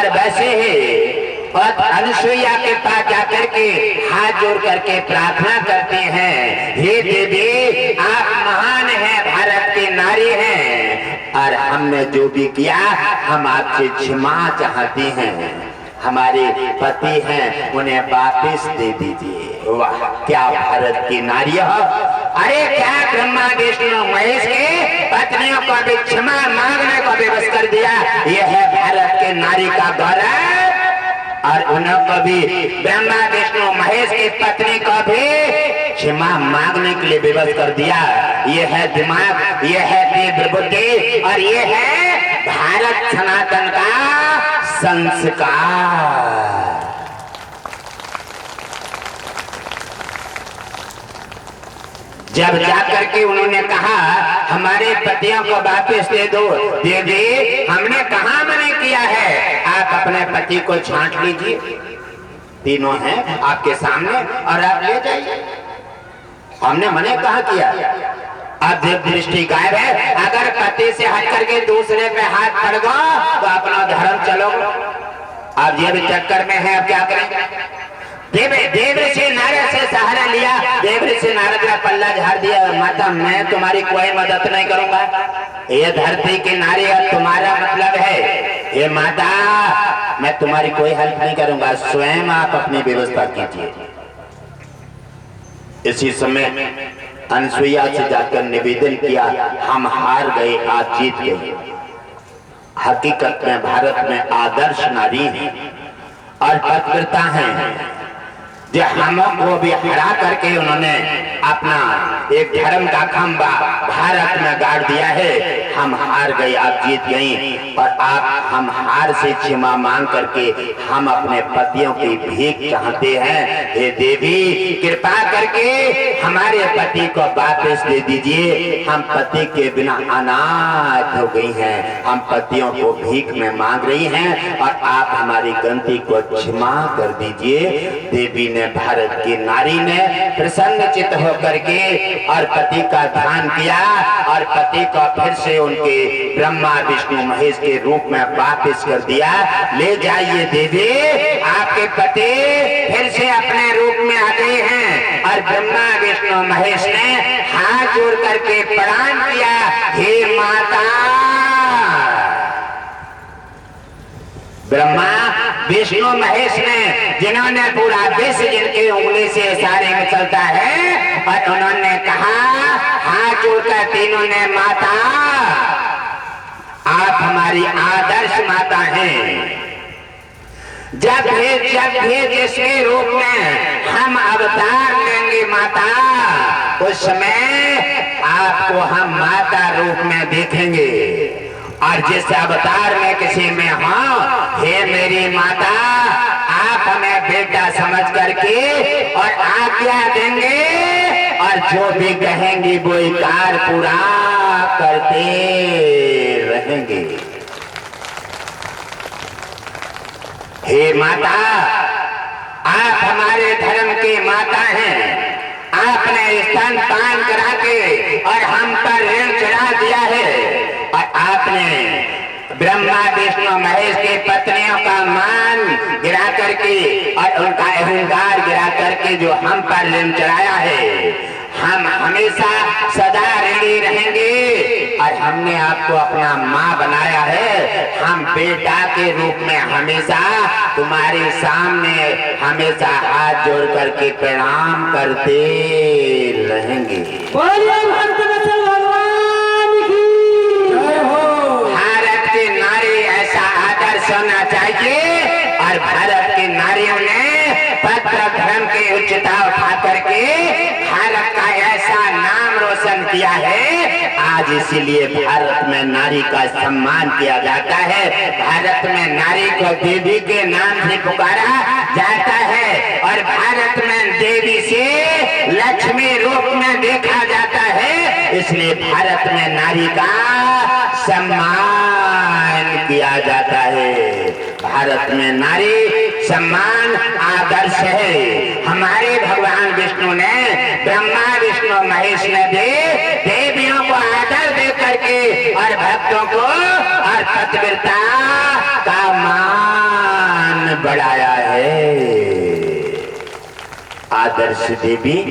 और वैसे ही और अनुसुईया के पास जाकर के हाथ जोड़ करके प्रार्थना करते हैं, हे देवी आप महान हैं, भारत की नारी हैं, और हमने जो भी किया हम आपसे क्षमा चाहती हैं, हमारे पति हैं उन्हें वापस दे दीजिए। वाह क्या भारत की नारी हो। अरे क्या ब्रह्मा विष्णु महेश के पत्नियों को भी क्षमा मांगने को विवश कर दिया। यह है भारत के नारी का गौरव। और उन्होंने को भी ब्रह्मा विष्णु महेश की पत्नी को भी क्षमा मांगने के लिए विवश कर दिया। ये है दिमाग, ये है तीव्र बुद्धि, और ये है भारत सनातन का संस्कार। जब जाकर के उन्होंने कहा हमारे पतियों को वापस दे दो, देवी हमने कहा मना किया है, आप अपने पति को छांट लीजिए, तीनों हैं आपके सामने और आप ले जाइए, हमने मना कहा किया। अब दृष्टि गायब है, अगर पति से हट करके दूसरे पे हाथ पड़ गो तो अपना धर्म चलो। अब ये भी चक्कर में है, अब क्या करें। देव ऋषि नारद से सहारा लिया, देव ऋषि नारद का पल्ला झाड़ दिया, माता मैं तुम्हारी कोई मदद नहीं करूंगा, ये धरती की नारी है, तुम्हारा मतलब है ये माता मैं तुम्हारी कोई हेल्प नहीं करूंगा, स्वयं आप अपनी व्यवस्था कीजिए। इसी समय अनुसुईया से जाकर निवेदन किया, हम हार गए आज जीत गए। हकीकत में भारत में आदर्श नारी है और पतिव्रता है, जो हमको भी हरा करके उन्होंने अपना एक धर्म का खंभा भारत में गाड़ दिया है। हम हार गए आप जीत गई, और आप हम हार से क्षमा मांग करके हम अपने पतियों की भीख चाहते हैं। हे देवी कृपा करके हमारे पति को वापस दे दीजिए, हम पति के बिना अनाथ हो गई हैं, हम पतियों को भीख में मांग रही हैं और आप हमारी गलती को क्षमा कर दीजिए। देवी ने भारत की नारी ने प्रसन्न चित्त होकर के और पति का ध्यान किया और पति को फिर से उनके ब्रह्मा विष्णु महेश के रूप में वापस कर दिया। ले जाइए देवी, आपके पति फिर से अपने रूप में आ गए हैं। और ब्रह्मा विष्णु महेश ने हाथ जोड़ करके प्रणाम किया, हे माता। ब्रह्मा विष्णु महेश ने जिन्होंने पूरा विश्व जिनके उंगली से इशारे में चलता है, और उन्होंने कहा हाथ जोड़कर तीनों ने, माता आप हमारी आदर्श माता हैं। जब भी जिसके रूप में हम अवतार लेंगे माता, उस समय आपको हम माता रूप में देखेंगे। और जिस अवतार में किसी में हो, हे मेरी माता आप हमें बेटा समझ करके और आज्ञा देंगे, और जो भी कहेंगी वो इकार पूरा करते रहेंगे। हे माता आप हमारे धर्म की माता हैं, आपने स्तनपान करा के और हम पर ऋण चढ़ा दिया है, और आपने ब्रह्मा विष्णु महेश की पत्नियों का मान गिरा करके और उनका अहंकार गिरा करके जो हम पर ऋण चढ़ाया है, हम हमेशा सदा ऋणी रहेंगे। और हमने आपको अपना माँ बनाया है, हम बेटा के रूप में हमेशा तुम्हारे सामने हमेशा हाथ जोड़ करके प्रणाम करते रहेंगे। भारत की नारी ऐसा आदर्श होना चाहिए, और भारत की नारियों ने पत्र धर्म की उच्चता उठा करके भारत का ऐसा नाम रोशन किया है। आज इसीलिए भारत में नारी का सम्मान किया जाता है, भारत में नारी को देवी के नाम से पुकारा जाता है, और भारत में देवी से लक्ष्मी रूप में देखा जाता है। इसलिए भारत में नारी का सम्मान किया जाता है। भारत में नारी सम्मान आदर्श है। हमारे भगवान विष्णु ने, ब्रह्मा विष्णु महेश ने भी देवियों को आदर दे करके और भक्तों को और पतिव्रता का मान बढ़ाया है। आदर्श देवी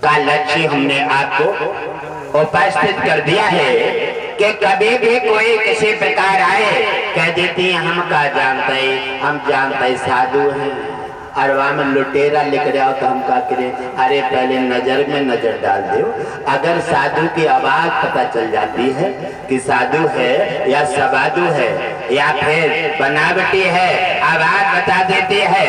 का लक्ष्य हमने आपको उपस्थित कर दिया है कि कभी भी कोई किसी प्रकार आए कह देती है हम का जानते हैं, हम जानते साधु हैं, अरवा में लुटेरा लिख रहा हो तो हम क्या करें? अरे पहले नजर में नजर डाल दो। अगर साधु की आवाज पता चल जाती है कि साधु है या सबाधु है या फिर बनावटी है, आवाज बता देती है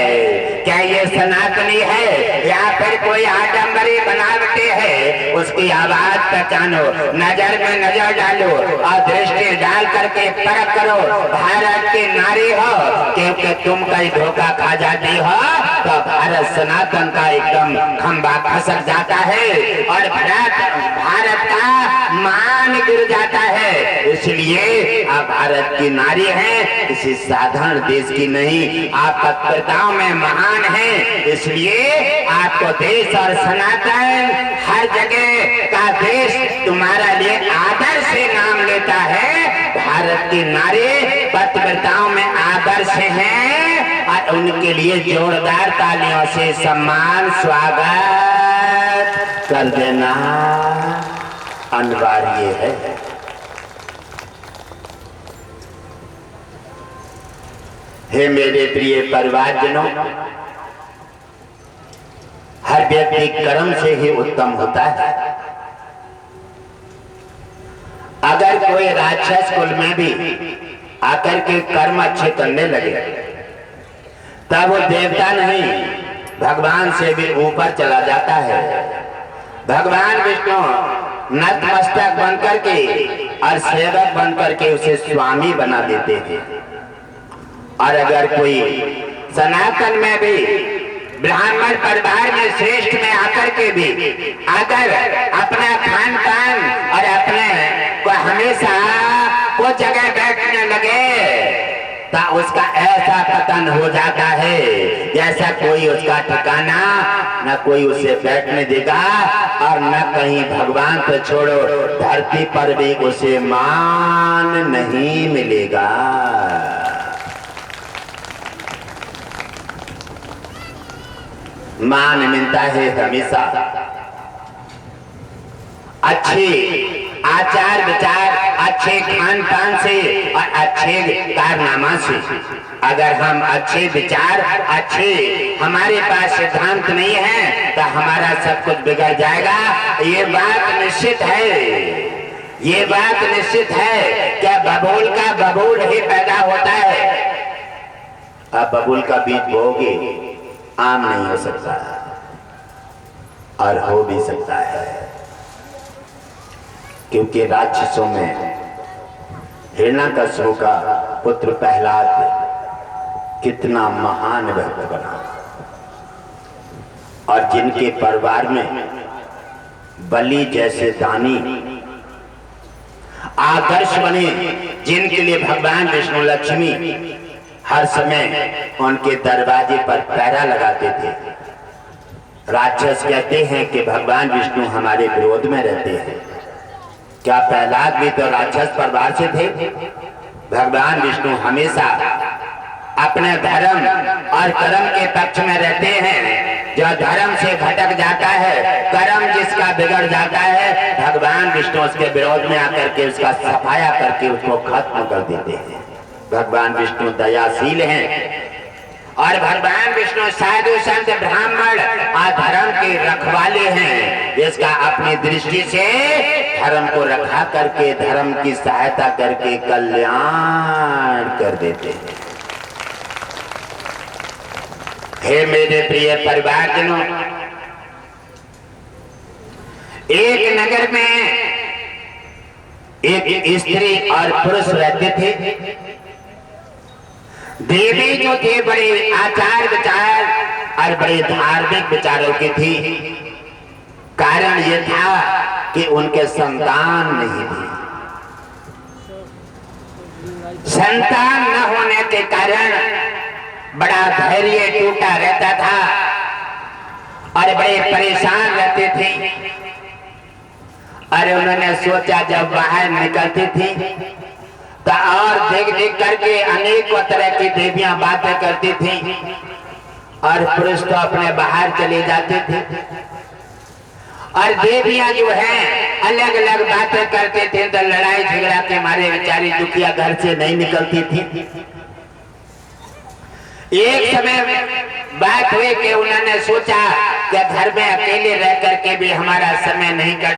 क्या ये सनातनी है या फिर कोई आडम्बरी बनावटी है, उसकी आवाज पहचानो, नजर में नजर डालो और दृष्टि डाल करके परख करो। भारत की नारी हो क्योंकि तुम कहीं धोखा खा जाती हो तो भारत सनातन का एकदम खंबा खसक जाता है और भारत का मान गिर जाता है। इसलिए आप भारत की नारी हैं, किसी साधारण देश की नहीं, आप पत्रकारिताओं में महान हैं। इसलिए आपको देश और सनातन हर जगह का देश तुम्हारा लिए आदर्श से नाम लेता है। भारत की नारी पत्रकारिताओं में आदर्श हैं और उनके लिए जोरदार तालियों से सम्मान स्वागत कर देना अनिवार्य है। हे मेरे प्रिय परिवारजनों, हर व्यक्ति कर्म से ही उत्तम होता है। अगर कोई राक्षस कुल में भी आकर के कर्म अच्छे करने लगे तब वो देवता नहीं, भगवान से भी ऊपर चला जाता है। भगवान विष्णु नतमस्तक बनकर के और सेवक बनकर के उसे स्वामी बना देते हैं। और अगर कोई सनातन में भी ब्राह्मण परिवार में श्रेष्ठ में आकर के भी अगर अपना खान पान और अपने को हमेशा वो जगह बैठने लगे तो उसका ऐसा पतन हो जाता है जैसा कोई उसका ठिकाना न कोई उसे बैठने देगा और न कहीं भगवान तो छोड़ो धरती पर भी उसे मान नहीं मिलेगा। मान मिलता है हमेशा अच्छे आचार विचार, अच्छे खान पान से और अच्छे कारनामा से। अगर हम अच्छे विचार, अच्छे हमारे पास सिद्धांत नहीं है तो हमारा सब कुछ बिगड़ जाएगा। ये बात निश्चित है, ये बात निश्चित है। क्या बबूल का बबूल ही पैदा होता है? अब बबूल का बीज बोओगे आम नहीं हो सकता और हो भी सकता है, क्योंकि राक्षसों में हिरण्यकश्यप का पुत्र प्रहलाद कितना महान भक्त बना और जिनके परिवार में बलि जैसे दानी आदर्श बने, जिनके लिए भगवान विष्णु लक्ष्मी हर समय उनके दरवाजे पर पहरा लगाते थे। राक्षस कहते हैं कि भगवान विष्णु हमारे विरोध में रहते हैं। क्या प्रहलाद भी तो राक्षस परिवार से थे? भगवान विष्णु हमेशा अपने धर्म और कर्म के पक्ष में रहते हैं। जो धर्म से भटक जाता है, कर्म जिसका बिगड़ जाता है, भगवान विष्णु उसके विरोध में आकर के उसका सफाया करके उसको खत्म कर देते हैं। भगवान विष्णु दयाशील हैं और भगवान विष्णु साधु संत ब्राह्मण और धर्म के रखवाले हैं, जिसका अपनी दृष्टि से धर्म को रखा करके धर्म की सहायता करके कल्याण कर देते हैं। हे मेरे प्रिय परिवारजनों, एक नगर में एक स्त्री और पुरुष रहते थे। देवी जो थे बड़े आचार विचार और बड़े धार्मिक विचारों की थी। कारण ये था कि उनके संतान नहीं थी। संतान न होने के कारण बड़ा धैर्य टूटा रहता था और बड़े परेशान रहते थे। और उन्होंने सोचा जब बाहर निकलती थी और देख देख करके अनेक तरह की देवियां बातें करती थी और पुरुष तो अपने बाहर चले जाते थे। और देवियां जो हैं अलग अलग बातें करते थे, तो लड़ाई झगड़ा के मारे बेचारी दुखिया घर से नहीं निकलती थी। एक समय बात हुई कि उन्होंने सोचा कि घर में अकेले रह करके भी हमारा समय नहीं कट